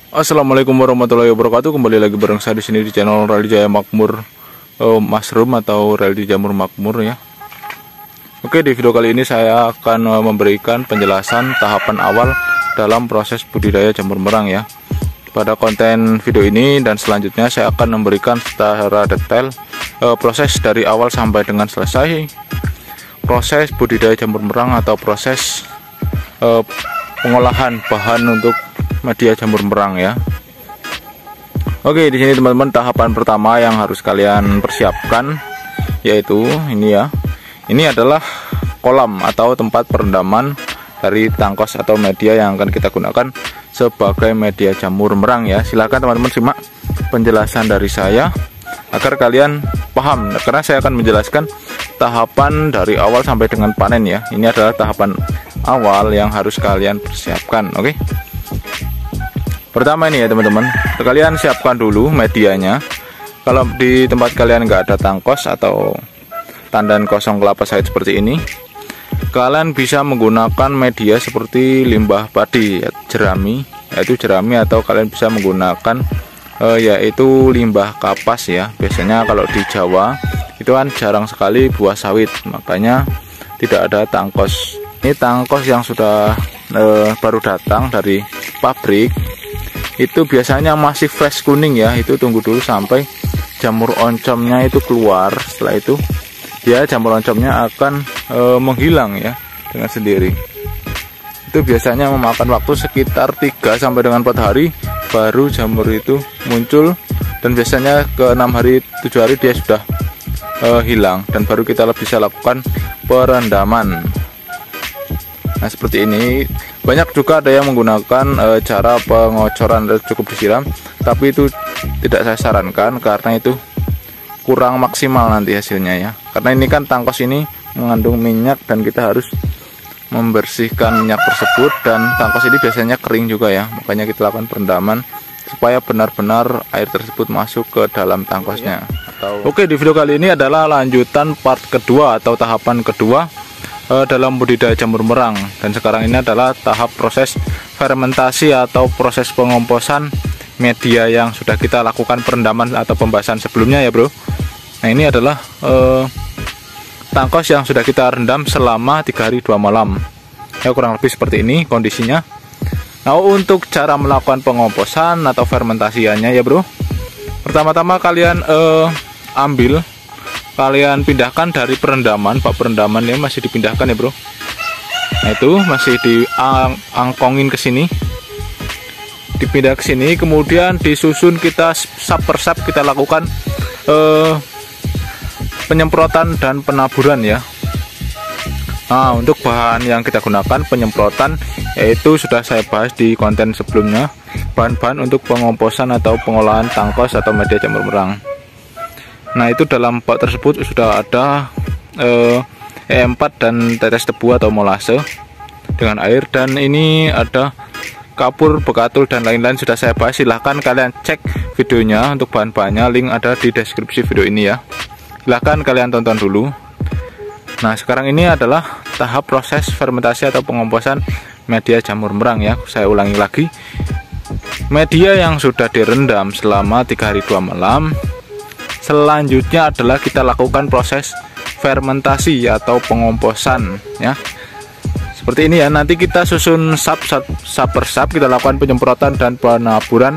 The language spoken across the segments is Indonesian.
Assalamualaikum warahmatullahi wabarakatuh. Kembali lagi bareng saya di sini di channel Rally Jaya Makmur Mushroom atau Rally Jamur Makmur ya. Oke, di video kali ini saya akan memberikan penjelasan tahapan awal dalam proses budidaya jamur merang ya. Pada konten video ini dan selanjutnya saya akan memberikan secara detail proses dari awal sampai dengan selesai proses budidaya jamur merang atau proses pengolahan bahan untuk media jamur merang ya. Oke, di sini teman-teman tahapan pertama yang harus kalian persiapkan yaitu ini ya. Ini adalah kolam atau tempat perendaman dari tangkos atau media yang akan kita gunakan sebagai media jamur merang ya. Silakan teman-teman simak penjelasan dari saya agar kalian paham, karena saya akan menjelaskan tahapan dari awal sampai dengan panen ya. Ini adalah tahapan awal yang harus kalian persiapkan. Oke. Pertama ini ya teman-teman, kalian siapkan dulu medianya. Kalau di tempat kalian nggak ada tangkos atau tandan kosong kelapa sawit seperti ini, kalian bisa menggunakan media seperti limbah padi jerami, yaitu jerami, atau kalian bisa menggunakan yaitu limbah kapas ya. Biasanya kalau di Jawa itu kan jarang sekali buah sawit, makanya tidak ada tangkos. Ini tangkos yang sudah baru datang dari pabrik, itu biasanya masih fresh kuning ya. Itu tunggu dulu sampai jamur oncomnya itu keluar. Setelah itu ya jamur oncomnya akan menghilang ya dengan sendiri. Itu biasanya memakan waktu sekitar 3 sampai dengan 4 hari baru jamur itu muncul, dan biasanya ke 6 hari 7 hari dia sudah hilang, dan baru kita bisa lakukan perendaman. Nah seperti ini. Banyak juga ada yang menggunakan cara pengocoran cukup disiram, tapi itu tidak saya sarankan karena itu kurang maksimal nanti hasilnya ya. Karena ini kan tangkos ini mengandung minyak dan kita harus membersihkan minyak tersebut, dan tangkos ini biasanya kering juga ya. Makanya kita lakukan perendaman supaya benar-benar air tersebut masuk ke dalam tangkosnya. Oke, di video kali ini adalah lanjutan part kedua atau tahapan kedua dalam budidaya jamur merang, dan sekarang ini adalah tahap proses fermentasi atau proses pengomposan media yang sudah kita lakukan perendaman atau pembahasan sebelumnya ya bro. Nah ini adalah tangkos yang sudah kita rendam selama 3 hari 2 malam ya, kurang lebih seperti ini kondisinya. Nah untuk cara melakukan pengomposan atau fermentasiannya ya bro, pertama-tama kalian kalian pindahkan dari perendaman, bak perendaman ya masih dipindahkan ya bro. Nah itu masih diangkongin ke sini, dipindah ke sini, kemudian disusun kita sap per sap kita lakukan penyemprotan dan penaburan ya. Nah untuk bahan yang kita gunakan penyemprotan yaitu sudah saya bahas di konten sebelumnya, bahan-bahan untuk pengomposan atau pengolahan tangkos atau media jamur merang. Nah itu dalam bak tersebut sudah ada E4 dan tetes tebu atau molase dengan air, dan ini ada kapur, bekatul dan lain-lain sudah saya bahas. Silahkan kalian cek videonya untuk bahan-bahannya, link ada di deskripsi video ini ya. Silahkan kalian tonton dulu. Nah sekarang ini adalah tahap proses fermentasi atau pengomposan media jamur merang ya. Saya ulangi lagi, media yang sudah direndam selama 3 hari 2 malam. Selanjutnya adalah kita lakukan proses fermentasi atau pengomposan ya. Seperti ini ya, nanti kita susun sap per sap, kita lakukan penyemprotan dan penaburan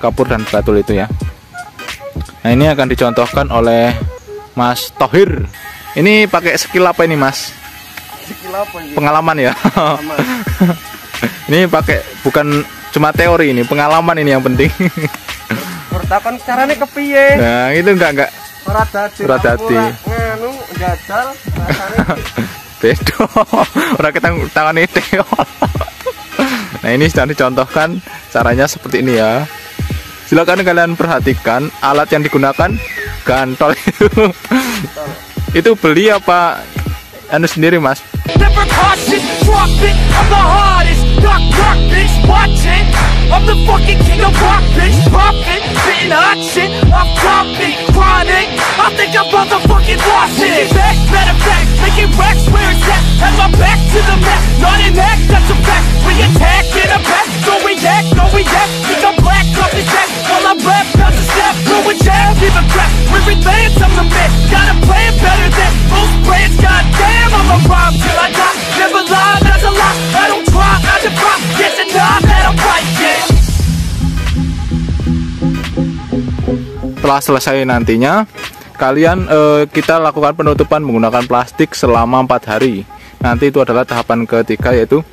kapur dan bekatul itu ya. Nah ini akan dicontohkan oleh Mas Thohir. Ini pakai skill apa ini Mas? Skill apa ini? Pengalaman ya. Ini pakai bukan cuma teori, ini pengalaman ini yang penting. Takon carane kepiye? Nah, itu enggak ora dadi. Ora dadi. Nganu jajal rasane bedo. Ora ketangane teol. Nah, ini sudah dicontohkan caranya seperti ini ya. Silakan kalian perhatikan alat yang digunakan, gantol itu. Itu beli apa anu sendiri, Mas? I'm the fucking king of rock, bitch. Poppin', spittin' hot shit. I'm dropping, chronic. I think I'm motherfucking lost it. Back, matter of fact, making racks where it's at. Have my back to the map, not an act, that's a fact. We attack in a back, no react, think I'm black. every lance I'm the man. Got a plan better than most brands. Goddamn, I'ma rhyme till I die. Never lie, that's a lie. I don't try, I defy. Yes and nah, that I'm right, yeah. Setelah selesai nantinya kalian kita lakukan penutupan menggunakan plastik selama 4 hari. Nanti itu adalah tahapan ketiga, yaitu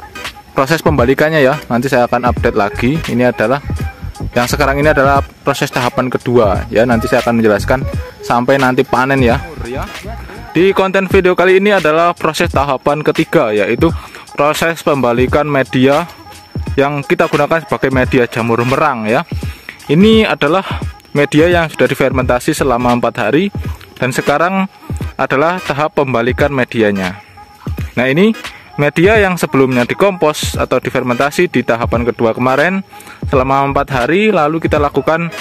proses pembalikannya ya. Nanti saya akan update lagi. Ini adalah yang sekarang ini adalah proses tahapan kedua ya. Nanti saya akan menjelaskan sampai nanti panen ya. Di konten video kali ini adalah proses tahapan ketiga, yaitu proses pembalikan media yang kita gunakan sebagai media jamur merang ya. Ini adalah media yang sudah difermentasi selama 4 hari dan sekarang adalah tahap pembalikan medianya. Nah, ini media yang sebelumnya dikompos atau difermentasi di tahapan kedua kemarin selama 4 hari, lalu kita lakukan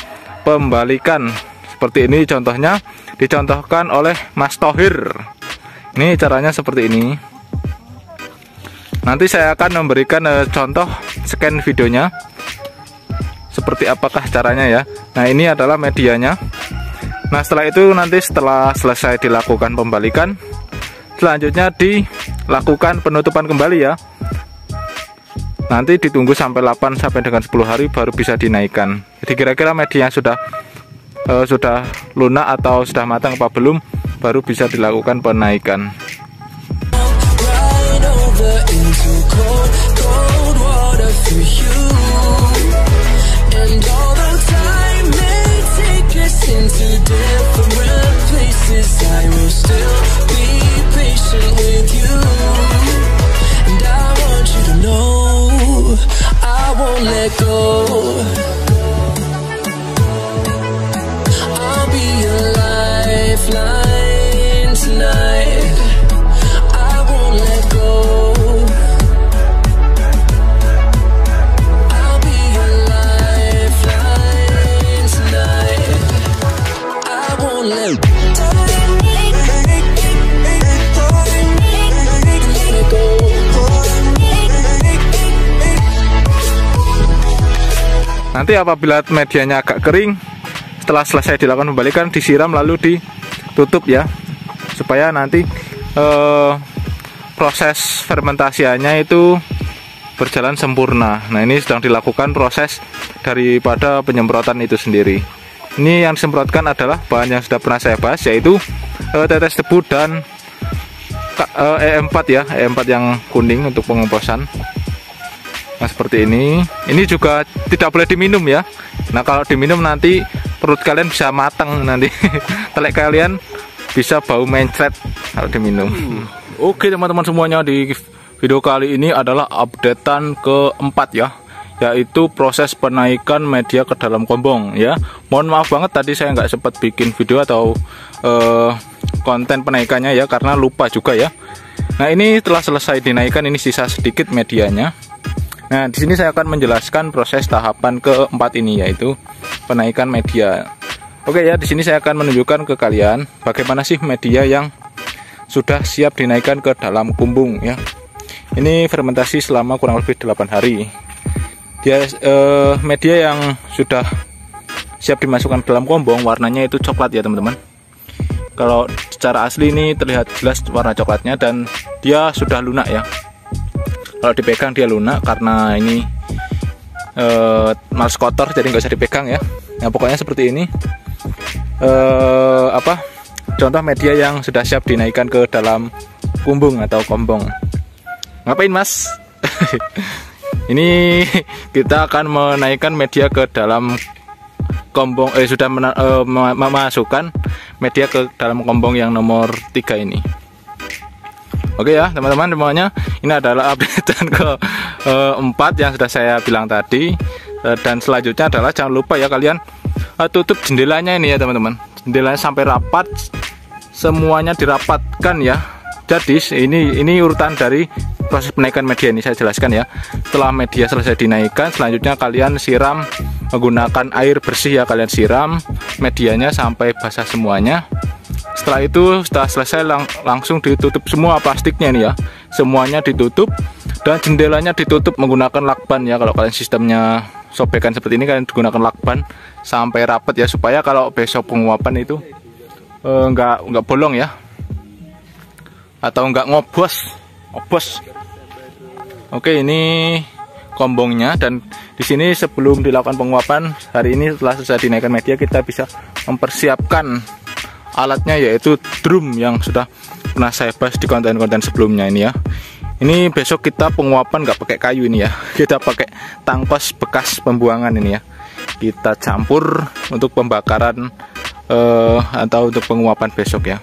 pembalikan seperti ini. Contohnya dicontohkan oleh Mas Thohir. Ini caranya seperti ini. Nanti saya akan memberikan contoh scan videonya seperti apakah caranya ya. Nah, ini adalah medianya. Nah, setelah itu nanti setelah selesai dilakukan pembalikan, selanjutnya dilakukan penutupan kembali ya. Nanti ditunggu sampai 8 sampai dengan 10 hari baru bisa dinaikkan. Jadi kira-kira medianya sudah lunak atau sudah matang apa belum, baru bisa dilakukan penaikan. Into different places, I will still be patient with you, and I want you to know I won't let go. I'll be your lifeline tonight. I won't let go. I'll be your lifeline tonight. Nanti apabila medianya agak kering, setelah selesai dilakukan pembalikan, disiram lalu ditutup ya, supaya nanti proses fermentasiannya itu berjalan sempurna. Nah, ini sedang dilakukan proses daripada penyemprotan itu sendiri. Ini yang disemprotkan adalah bahan yang sudah pernah saya bahas, yaitu tetes debu dan E4 ya, E4 yang kuning untuk pengomposan. Nah, seperti ini. Ini juga tidak boleh diminum ya. Nah, kalau diminum nanti perut kalian bisa matang nanti. Telek kalian bisa bau mencret kalau diminum. Oke teman-teman semuanya, di video kali ini adalah updatean keempat ya, yaitu proses penaikan media ke dalam kombong ya. Mohon maaf banget tadi saya nggak sempat bikin video atau konten penaikannya ya, karena lupa juga ya. Nah, ini telah selesai dinaikkan, ini sisa sedikit medianya. Nah, di sini saya akan menjelaskan proses tahapan keempat ini, yaitu penaikan media. Oke ya, di sini saya akan menunjukkan ke kalian bagaimana sih media yang sudah siap dinaikkan ke dalam kumbung ya. Ini fermentasi selama kurang lebih 8 hari. Dia media yang sudah siap dimasukkan ke dalam kombong warnanya itu coklat ya teman-teman. Kalau secara asli ini terlihat jelas warna coklatnya dan dia sudah lunak ya. Kalau dipegang dia lunak karena ini males kotor, jadi nggak usah dipegang ya. Nah, pokoknya seperti ini. Contoh media yang sudah siap dinaikkan ke dalam kumbung atau kombong. Ngapain mas? Ini kita akan menaikkan media ke dalam kombong, sudah memasukkan media ke dalam kombong yang nomor 3 ini. Oke ya teman-teman semuanya, ini adalah updatean keempat yang sudah saya bilang tadi. Dan selanjutnya adalah jangan lupa ya kalian tutup jendelanya ini ya teman-teman. Jendelanya sampai rapat, semuanya dirapatkan ya. Jadi ini urutan dari proses penaikan media ini saya jelaskan ya. Setelah media selesai dinaikkan, selanjutnya kalian siram menggunakan air bersih ya, kalian siram medianya sampai basah semuanya. Setelah itu, setelah selesai langsung ditutup semua plastiknya nih ya, semuanya ditutup dan jendelanya ditutup menggunakan lakban ya. Kalau kalian sistemnya sobekan seperti ini, kalian gunakan lakban sampai rapat ya, supaya kalau besok penguapan itu nggak bolong ya, atau nggak ngobos. Oke, ini kombongnya, dan di sini sebelum dilakukan penguapan hari ini setelah selesai dinaikkan media, kita bisa mempersiapkan alatnya, yaitu drum yang sudah pernah saya bahas di konten-konten sebelumnya ini ya. Ini besok kita penguapan nggak pakai kayu ini ya, kita pakai tangkos bekas pembuangan ini ya. Kita campur untuk pembakaran atau untuk penguapan besok ya.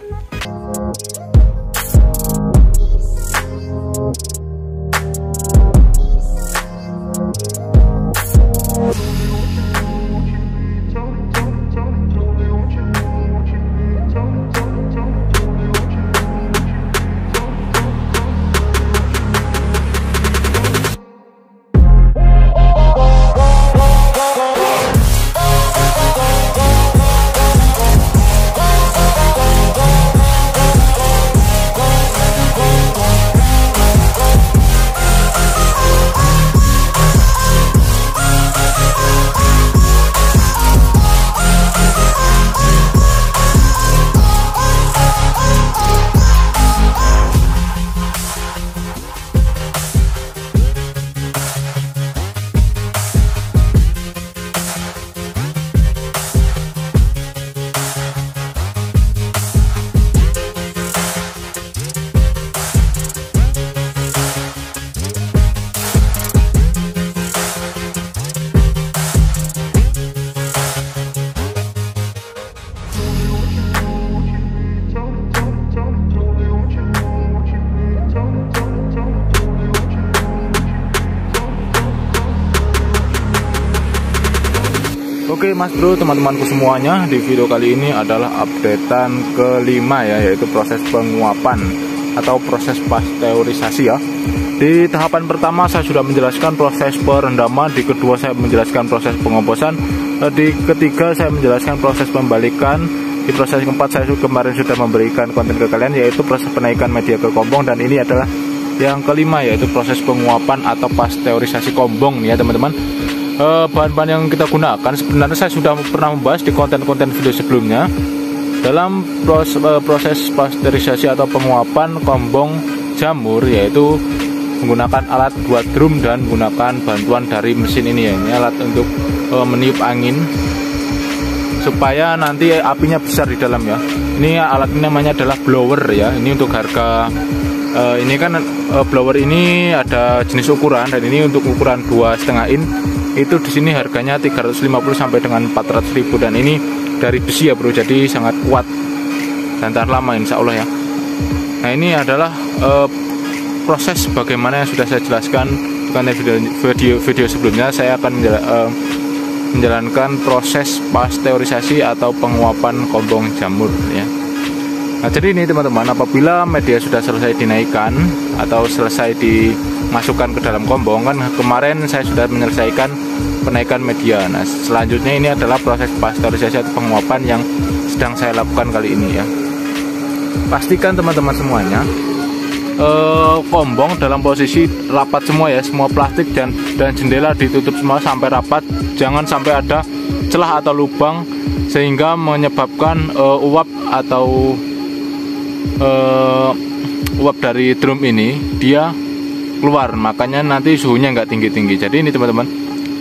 Oke mas bro, teman-temanku semuanya, di video kali ini adalah updatean kelima ya, yaitu proses penguapan atau proses pasteurisasi ya. Di tahapan pertama saya sudah menjelaskan proses perendaman, di kedua saya menjelaskan proses pengobosan, di ketiga saya menjelaskan proses pembalikan, di proses keempat saya kemarin sudah memberikan konten ke kalian, yaitu proses penaikan media ke kombong, dan ini adalah yang kelima, yaitu proses penguapan atau pasteurisasi kombong nih ya teman-teman. Bahan-bahan yang kita gunakan sebenarnya saya sudah pernah membahas di konten-konten video sebelumnya dalam proses pasteurisasi atau penguapan kombong jamur, yaitu menggunakan alat buat drum dan menggunakan bantuan dari mesin ini ya. Ini alat untuk meniup angin supaya nanti apinya besar di dalam ya. Ini alat ini namanya adalah blower ya. Ini untuk harga ini kan blower ini ada jenis ukuran, dan ini untuk ukuran 2,5 in itu di sini harganya 350 sampai dengan 400.000, dan ini dari besi ya bro, jadi sangat kuat dan tahan lama insya Allah ya. Nah ini adalah proses bagaimana yang sudah saya jelaskan di video sebelumnya. Saya akan menjalankan proses pasteurisasi atau penguapan kombong jamur ya. Nah jadi ini teman-teman, apabila media sudah selesai dinaikkan atau selesai dimasukkan ke dalam kombong, kan kemarin saya sudah menyelesaikan penaikan media. Nah selanjutnya ini adalah proses pasteurisasi atau penguapan yang sedang saya lakukan kali ini ya. Pastikan teman-teman semuanya kombong dalam posisi rapat semua ya, semua plastik dan jendela ditutup semua sampai rapat, jangan sampai ada celah atau lubang sehingga menyebabkan uap atau uap dari drum ini dia keluar, makanya nanti suhunya nggak tinggi-tinggi. Jadi ini teman-teman,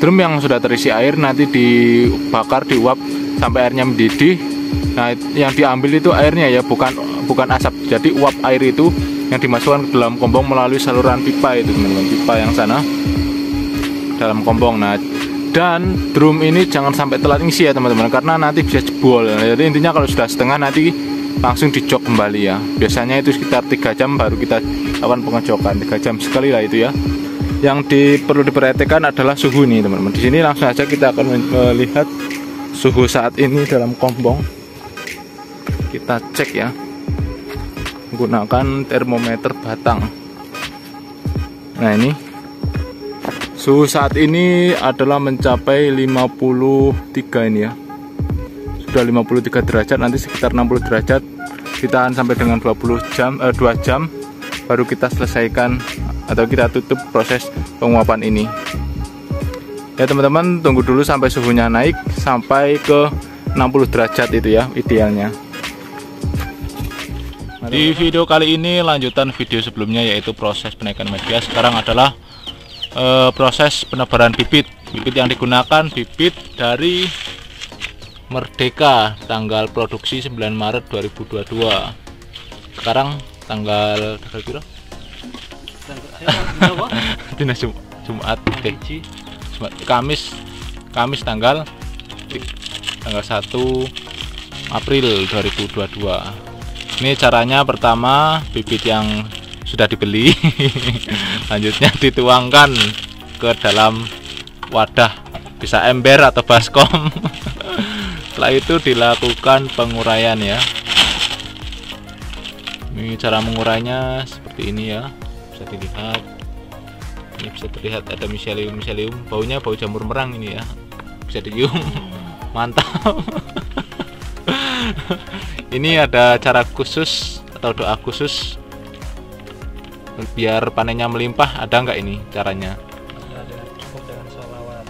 drum yang sudah terisi air nanti dibakar, diuap sampai airnya mendidih. Nah yang diambil itu airnya ya, bukan asap. Jadi uap air itu yang dimasukkan ke dalam kombong melalui saluran pipa itu teman-teman, pipa yang sana dalam kombong. Nah dan drum ini jangan sampai telat ngisi ya teman-teman, karena nanti bisa jebol. Jadi intinya kalau sudah setengah nanti langsung dicok kembali ya. Biasanya itu sekitar 3 jam baru kita lakukan pengecokan, 3 jam sekali lah itu ya. Yang perlu diperhatikan adalah suhu nih teman-teman. Di sini langsung aja kita akan melihat suhu saat ini dalam kombong. Kita cek ya menggunakan termometer batang. Nah ini suhu saat ini adalah mencapai 53 ini ya. Sudah 53 derajat, nanti sekitar 60 derajat, ditahan sampai dengan 2 jam baru kita selesaikan atau kita tutup proses penguapan ini ya teman-teman. Tunggu dulu sampai suhunya naik sampai ke 60 derajat itu ya idealnya. Di video kali ini lanjutan video sebelumnya, yaitu proses penaikan media. Sekarang adalah proses penebaran bibit. Bibit yang digunakan bibit dari Merdeka, tanggal produksi 9 Maret 2022. Sekarang tanggal berapa? Dina Jumat, Kamis tanggal 1 April 2022. Ini caranya: pertama bibit yang sudah dibeli lanjutnya dituangkan ke dalam wadah, bisa ember atau baskom. Setelah itu dilakukan penguraian ya. Ini cara mengurainya seperti ini ya, bisa dilihat. Ini bisa terlihat ada miselium, baunya bau jamur merang ini ya, bisa dicium. Mantap. Ini ada cara khusus atau doa khusus biar panennya melimpah, ada nggak ini caranya?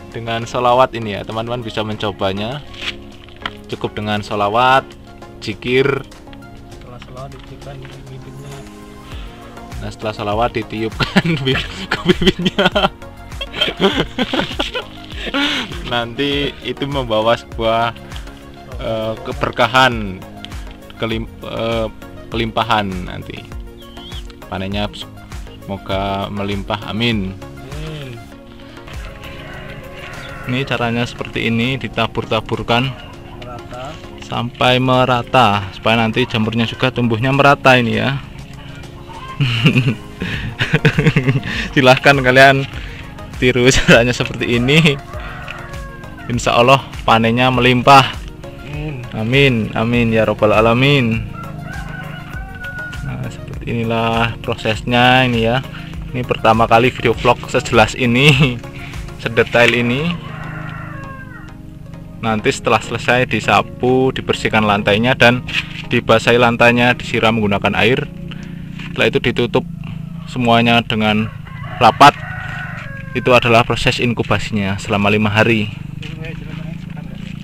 Dengan sholawat ini ya, teman-teman bisa mencobanya. Cukup dengan sholawat, zikir. Setelah sholawat ditiupkan bibitnya. Nah, setelah sholawat ditiupkan ke bibitnya. Nanti itu membawa sebuah keberkahan, kelimpahan nanti. Panennya semoga melimpah, amin. Ini caranya seperti ini, ditabur-taburkan sampai merata, supaya nanti jamurnya juga tumbuhnya merata ini ya. Silahkan kalian tiru caranya seperti ini. Insya Allah panennya melimpah, amin amin ya robbal alamin. Nah, seperti inilah prosesnya ini ya. Ini pertama kali video vlog sejelas ini, sedetail ini. Nanti setelah selesai disapu, dibersihkan lantainya dan dibasahi lantainya, disiram menggunakan air. Setelah itu ditutup semuanya dengan rapat. Itu adalah proses inkubasinya selama 5 hari.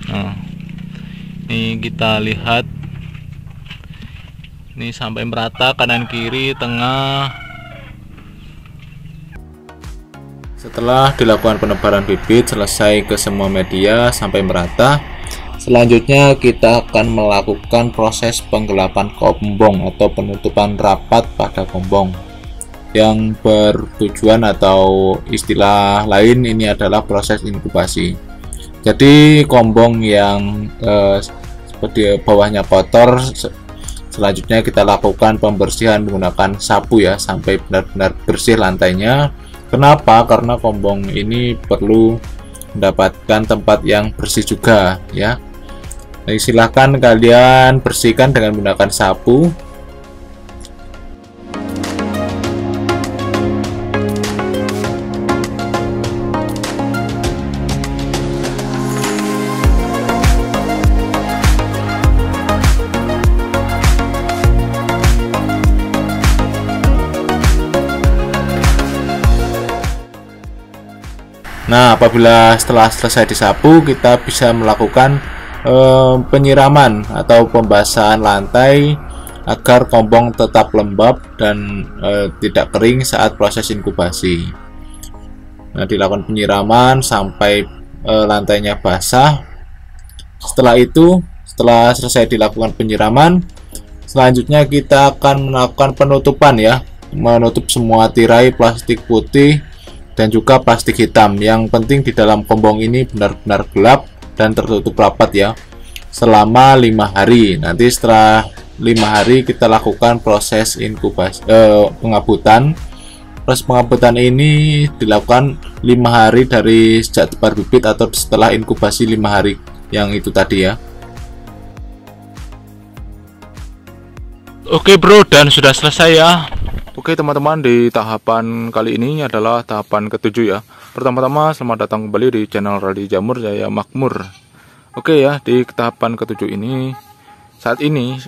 Nah, ini kita lihat, ini sampai merata, kanan kiri tengah. Setelah dilakukan penebaran bibit selesai ke semua media sampai merata, selanjutnya kita akan melakukan proses penggelapan kombong atau penutupan rapat pada kombong, yang bertujuan atau istilah lain ini adalah proses inkubasi. Jadi kombong yang seperti bawahnya kotor, selanjutnya kita lakukan pembersihan menggunakan sapu ya, sampai benar-benar bersih lantainya. Kenapa? Karena kombong ini perlu mendapatkan tempat yang bersih juga ya. Jadi silahkan kalian bersihkan dengan menggunakan sapu. Nah, apabila setelah selesai disapu, kita bisa melakukan penyiraman atau pembasahan lantai agar kombong tetap lembab dan tidak kering saat proses inkubasi. Nah, dilakukan penyiraman sampai lantainya basah. Setelah itu, setelah selesai dilakukan penyiraman, selanjutnya kita akan melakukan penutupan ya, menutup semua tirai plastik putih dan juga plastik hitam. Yang penting di dalam kombong ini benar-benar gelap dan tertutup rapat ya, selama 5 hari. Nanti setelah 5 hari kita lakukan proses inkubasi, pengabutan. Proses pengabutan ini dilakukan 5 hari dari sejak tebar bibit atau setelah inkubasi 5 hari yang itu tadi ya. Oke bro, dan sudah selesai ya. Oke teman-teman, di tahapan kali ini adalah tahapan ke-7 ya. Pertama-tama selamat datang kembali di channel Radio Jamur, saya Makmur. Oke ya, di tahapan ke-7 ini, saat ini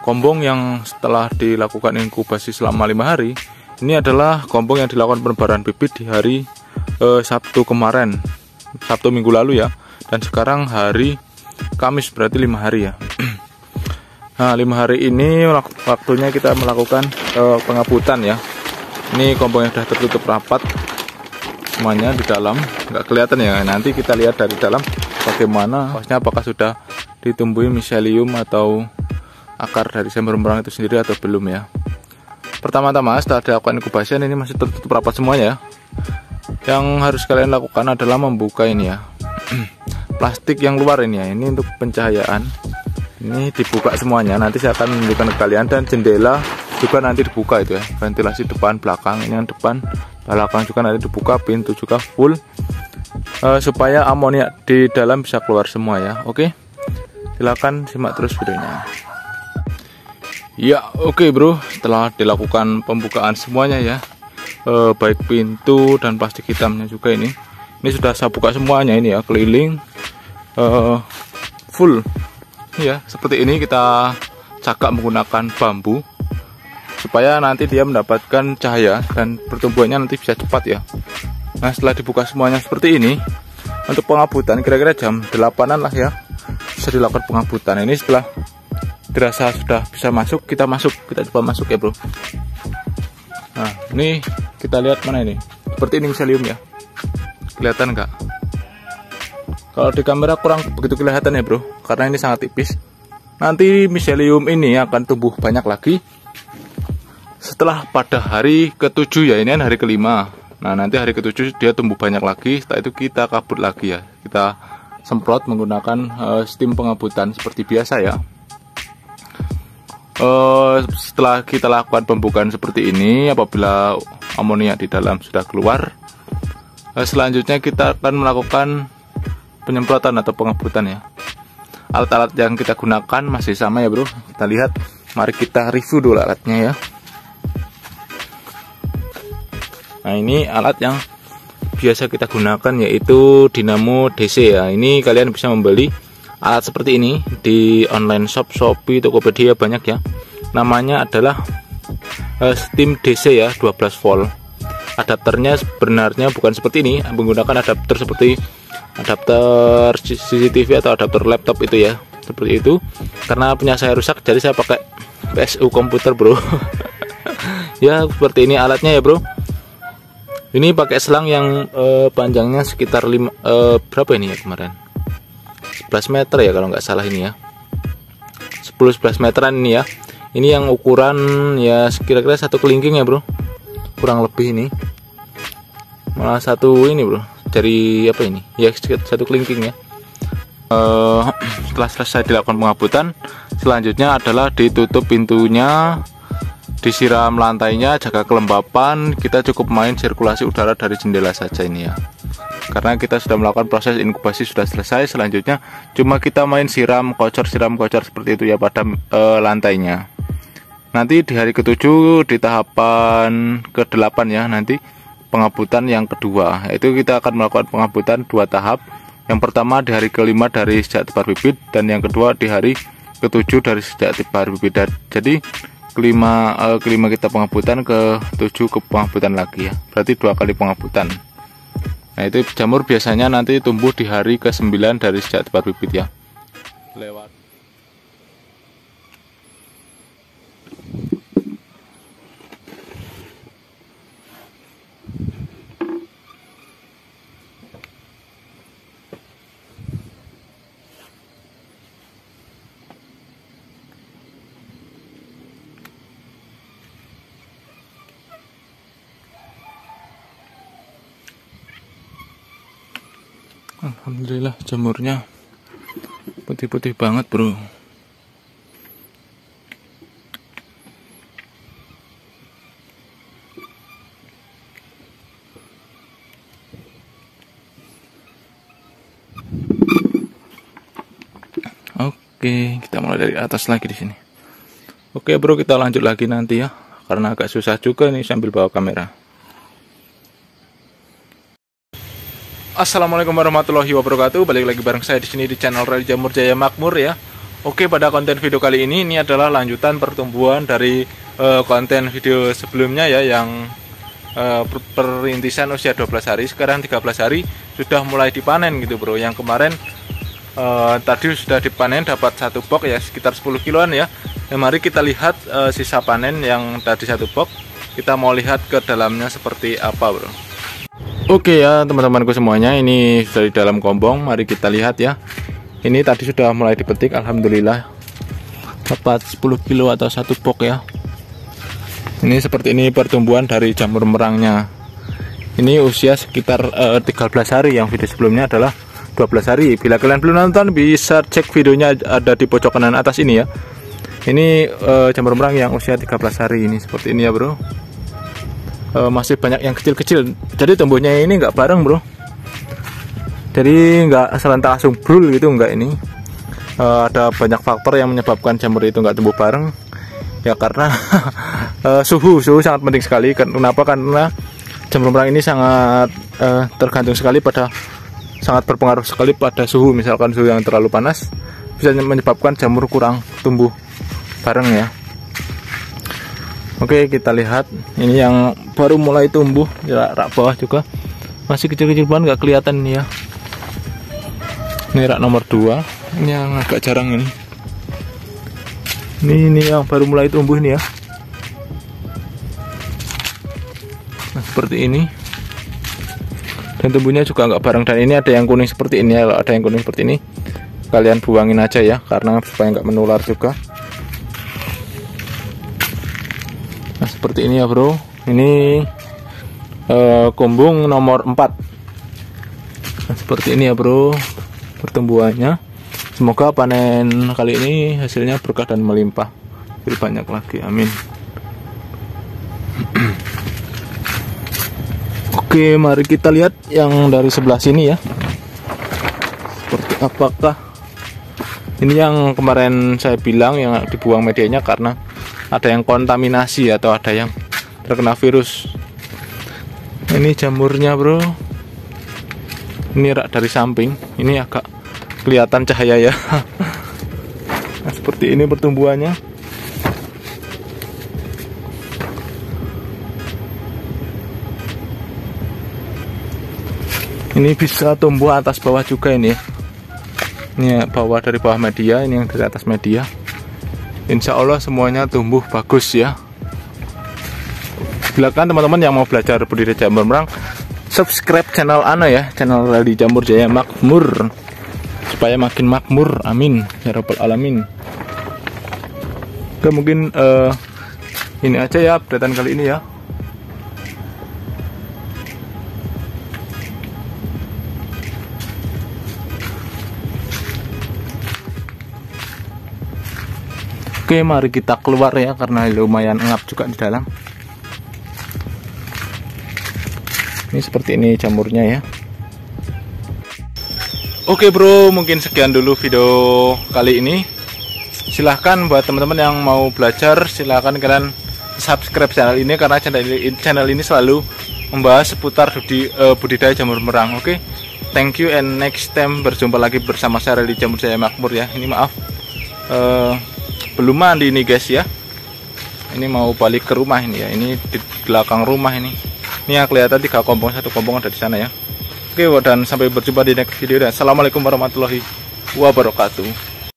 kombong yang setelah dilakukan inkubasi selama 5 hari, ini adalah kombong yang dilakukan penebaran bibit di hari Sabtu kemarin, Sabtu minggu lalu ya. Dan sekarang hari Kamis, berarti 5 hari ya. Nah, 5 hari ini waktunya kita melakukan pengabutan ya. Ini kompongnya sudah tertutup rapat semuanya di dalam, nggak kelihatan ya. Nanti kita lihat dari dalam bagaimana kosnya, apakah sudah ditumbuhi miselium atau akar dari jamur merang itu sendiri atau belum ya. Pertama-tama setelah dilakukan inkubasi ini masih tertutup rapat semuanya. Yang harus kalian lakukan adalah membuka ini ya. Plastik yang luar ini ya, ini untuk pencahayaan. Ini dibuka semuanya, nanti saya akan menunjukkan ke kalian. Dan jendela juga nanti dibuka itu ya, ventilasi depan belakang, ini yang depan belakang juga nanti dibuka, pintu juga full, supaya amoniak di dalam bisa keluar semua ya. Oke, silakan simak terus videonya ya. Oke bro, setelah dilakukan pembukaan semuanya ya, baik pintu dan plastik hitamnya juga ini sudah saya buka semuanya ini ya, keliling full ya. Seperti ini kita cakap menggunakan bambu supaya nanti dia mendapatkan cahaya dan pertumbuhannya nanti bisa cepat ya. Nah, setelah dibuka semuanya seperti ini, untuk pengabutan kira-kira jam 8-an lah ya, bisa dilakukan pengabutan. Ini setelah dirasa sudah bisa masuk, kita coba masuk ya bro. Nah, ini kita lihat mana ini, seperti ini miselium ya, kelihatan nggak? Kalau di kamera kurang begitu kelihatan ya bro, karena ini sangat tipis. Nanti miselium ini akan tumbuh banyak lagi setelah pada hari ke-7 ya, ini kan hari ke-5. Nah, nanti hari ke-7 dia tumbuh banyak lagi. Setelah itu kita kabut lagi ya, kita semprot menggunakan steam pengabutan seperti biasa ya. Setelah kita lakukan pembukaan seperti ini, apabila amoniak di dalam sudah keluar, selanjutnya kita akan melakukan penyemprotan atau pengabutan ya. Alat-alat yang kita gunakan masih sama ya bro, kita lihat. Mari kita review dulu alatnya ya. Nah, ini alat yang biasa kita gunakan yaitu Dynamo DC ya. Ini kalian bisa membeli alat seperti ini di online shop, Shopee, Tokopedia, banyak ya. Namanya adalah Steam DC ya, 12 volt. Adapternya sebenarnya bukan seperti ini, menggunakan adapter seperti adapter CCTV atau adapter laptop itu ya, seperti itu. Karena punya saya rusak, jadi saya pakai PSU komputer bro. Ya, seperti ini alatnya ya bro. Ini pakai selang yang panjangnya sekitar berapa ini ya kemarin, 11 meter ya kalau nggak salah ini ya, 10-11 meteran ini ya. Ini yang ukuran ya kira-kira 1 kelingking ya bro, kurang lebih ini. Malah 1 ini bro, dari apa ini ya, 1 kelingking ya. Setelah selesai dilakukan pengabutan, selanjutnya adalah ditutup pintunya, disiram lantainya, jaga kelembapan. Kita cukup main sirkulasi udara dari jendela saja ini ya, karena kita sudah melakukan proses inkubasi sudah selesai. Selanjutnya cuma kita main siram kocor seperti itu ya pada lantainya. Nanti di hari ke-7 di tahapan ke-8 ya, nanti pengabutan yang kedua, yaitu kita akan melakukan pengabutan 2 tahap. Yang pertama di hari ke-5 dari sejak tebar bibit, dan yang kedua di hari ke-7 dari sejak tebar bibit. Jadi kelima kita pengabutan, ke-7 ke pengabutan lagi ya, berarti 2 kali pengabutan. Nah, itu jamur biasanya nanti tumbuh di hari ke-9 dari sejak tebar bibit ya. Lewat alhamdulillah jamurnya putih-putih banget bro. Oke, kita mulai dari atas lagi di sini. Oke bro, kita lanjut lagi nanti ya, karena agak susah juga nih sambil bawa kamera. Assalamualaikum warahmatullahi wabarakatuh. Balik lagi bareng saya di sini di channel Radio Jamur Jaya Makmur ya. Oke, pada konten video kali ini adalah lanjutan pertumbuhan dari konten video sebelumnya ya, yang perintisan usia 12 hari, sekarang 13 hari sudah mulai dipanen gitu bro. Yang kemarin tadi sudah dipanen dapat 1 box ya, sekitar 10 kiloan ya. Mari kita lihat sisa panen yang tadi 1 box. Kita mau lihat ke dalamnya seperti apa, bro. Oke ya teman-temanku semuanya, ini sudah di dalam kombong. Mari kita lihat ya. Ini tadi sudah mulai dipetik, alhamdulillah dapat 10 kilo atau 1 box ya. Ini seperti ini pertumbuhan dari jamur merangnya. Ini usia sekitar 13 hari, yang video sebelumnya adalah 12 hari. Bila kalian belum nonton, bisa cek videonya, ada di pojok kanan atas ini ya. Ini jamur merang yang usia 13 hari ini seperti ini ya, bro. Masih banyak yang kecil-kecil, jadi tumbuhnya ini nggak bareng, bro. Jadi nggak serentak langsung brul gitu, nggak. Ini ada banyak faktor yang menyebabkan jamur itu nggak tumbuh bareng ya, karena suhu sangat penting sekali. Kenapa? Karena jamur merang ini sangat tergantung sekali pada, sangat berpengaruh sekali pada suhu. Misalkan suhu yang terlalu panas bisa menyebabkan jamur kurang tumbuh bareng ya. Oke, kita lihat ini yang baru mulai tumbuh di rak bawah juga masih kecil-kecil banget, nggak kelihatan nih ya. Ini rak nomor 2, ini yang agak jarang ini. Ini yang baru mulai tumbuh nih ya. Nah, seperti ini. Dan tumbuhnya juga nggak bareng, dan ini ada yang kuning seperti ini ya. Kalau ada yang kuning seperti ini, kalian buangin aja ya, karena supaya nggak menular juga. Nah, seperti ini ya, bro. Ini kombung nomor 4. Nah, seperti ini ya, bro, pertumbuhannya. Semoga panen kali ini hasilnya berkah dan melimpah, lebih banyak lagi, amin. Oke, mari kita lihat yang dari sebelah sini ya, seperti apakah. Ini yang kemarin saya bilang yang dibuang medianya karena ada yang kontaminasi atau ada yang terkena virus. Ini jamurnya, bro. Ini rak dari samping, ini agak kelihatan cahaya ya. Nah, seperti ini pertumbuhannya. Ini bisa tumbuh atas bawah juga ini ya. Ini bawah, dari bawah media, ini yang dari atas media. Insya Allah semuanya tumbuh bagus ya. Silakan teman-teman yang mau belajar budidaya jamur merang, subscribe channel Ana ya, channel Rally Jamur Jaya Makmur, supaya makin makmur, amin ya rabbal alamin. Oke, mungkin ini aja ya updatean kali ini ya. Oke, mari kita keluar ya, karena lumayan ngap juga di dalam. Ini seperti ini jamurnya ya. Oke, bro, mungkin sekian dulu video kali ini. Silahkan buat teman-teman yang mau belajar, silahkan kalian subscribe channel ini, karena channel ini selalu membahas seputar budidaya jamur merang. Oke, thank you, and next time berjumpa lagi bersama saya Rally Jamur Jaya Makmur ya. Ini maaf, belum mandi nih guys ya. Ini mau balik ke rumah ini ya. Ini di belakang rumah ini. Ini yang kelihatan 3 kombong, 1 kombong ada di sana ya. Oke, dan sampai berjumpa di next video. Dan assalamualaikum warahmatullahi wabarakatuh.